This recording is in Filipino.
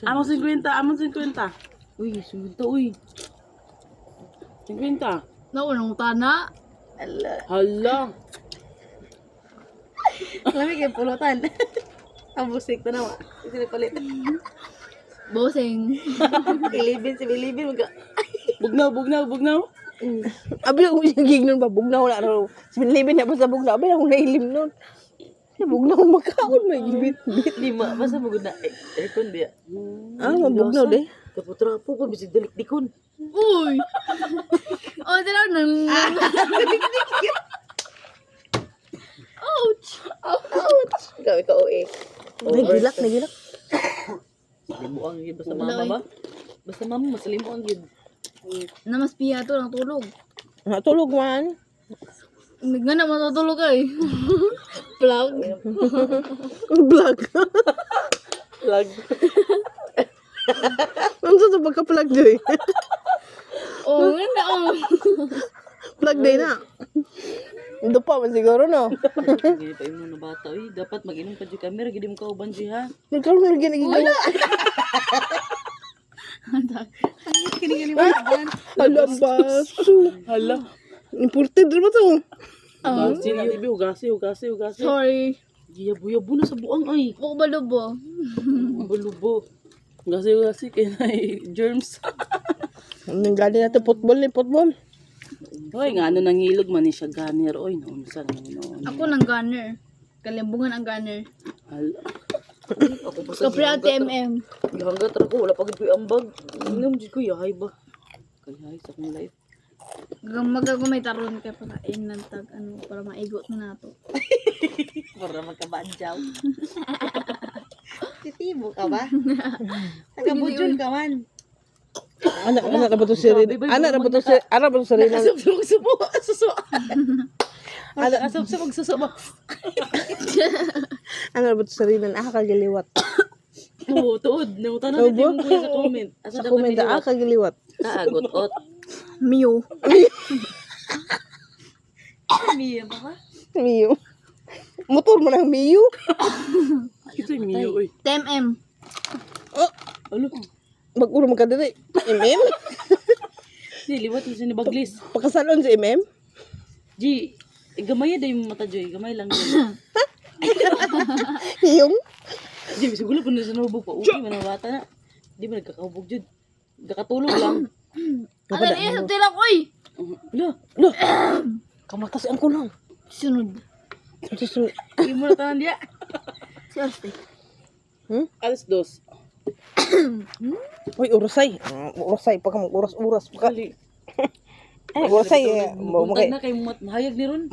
Amo 50, amo 50. Uy, sumunta, uy. 50. Naunang tana. Hala. Lami kayo pulutan. Ang busik to naman. Ito palit. Boseng. Bilibin si Bilibin. Bugnaw. Abi ako yung gig nun ba? Bugnaw na raw. Si Bilibin na pa sa bugnaw. Abi ako nailim nun. Bugnaw makaon may gibit. Lima. Basta magod na aircon biya. Ah, mabugnaw de. Kaputrapo ko. Bisig dalik-dikon. Uy! Oh, dala nang... Ouch! Gawin ka OA. Nagilak. Limuang yun. Basta mama ba? Basta mama, mas limuang yun. Namas piya to, nang tulog. Natulog man. Nga na matutulog ay. Plug. Vlog. Lag. Ano sa pagka-plug joy? Oh, nga na oh. Plug day na. Ito pa man siguro no. Gini pa yung mga bata. Uy, dapat mag-inom ka dyan camera. Gini mo ka uban dyan ha. Nagkaroon na ginagawa. Kini-gini mo dyan. Hala baso. Hala. Imported rin ba to? Hugasi na, Tibi. Hugasi. Sorry. Giyabo na sa buang ay. Buko ba lubo? Balubo. Hugasi. Kaya na germs. Anong galing natin football. Hoy, nga ano nangilog man ni siya gunner. Oy, naunsa naman noon. Ako ng gunner. Kalimbungan ang gunner. Hala. Ako pa sa Kapre ang TMM. Hanggat ako. Wala pagod ko yung ambag. Inom dyan ko. Yahay ba? Kayahay sa akong life. Magagumay taron kay pakain ng tag ano para maigot na nato. Para magkabadyaw. Titibo ka ba? Tagabudyon ka man. Anak na ba to si Rina? Anak na ba to si Rina? Nakasubsub-subo. Suso. Nakasubsub-suso. Anak na ba to si Rina? Kagiliwat. Oo, tuod. Nautan na din yung kuya sa comment. Asa Sa dapat comment niliwat? kagiliwat. Naagot-ot. Mew. Miya ba ka? Miyo. Motor mo ng Miyo. Ito yung Mio, oy. TMM. Ano? Mag-uro mo ka dito. MM? Liwat yung sinibaglis. Pagkasalon si MM? G, gamay na yung mata, Joy. Gamay lang yun. Yung? G, siguro pa na sa nahubog pa. Uy, manawata na. Di ba nagkakahubog, Jud? Nagkakatulog lang. Ano niya sa tila ko eh? Wala. Lo. Kamatas ang kulong. Sunod. Susunod. Hindi mo na tanan diya. Si Arte. Alas 2. Uy, urusay. Urusay. Pagka mag-uras-uras. Kali. Urusay. Buntag na kay mahayag ni Ron.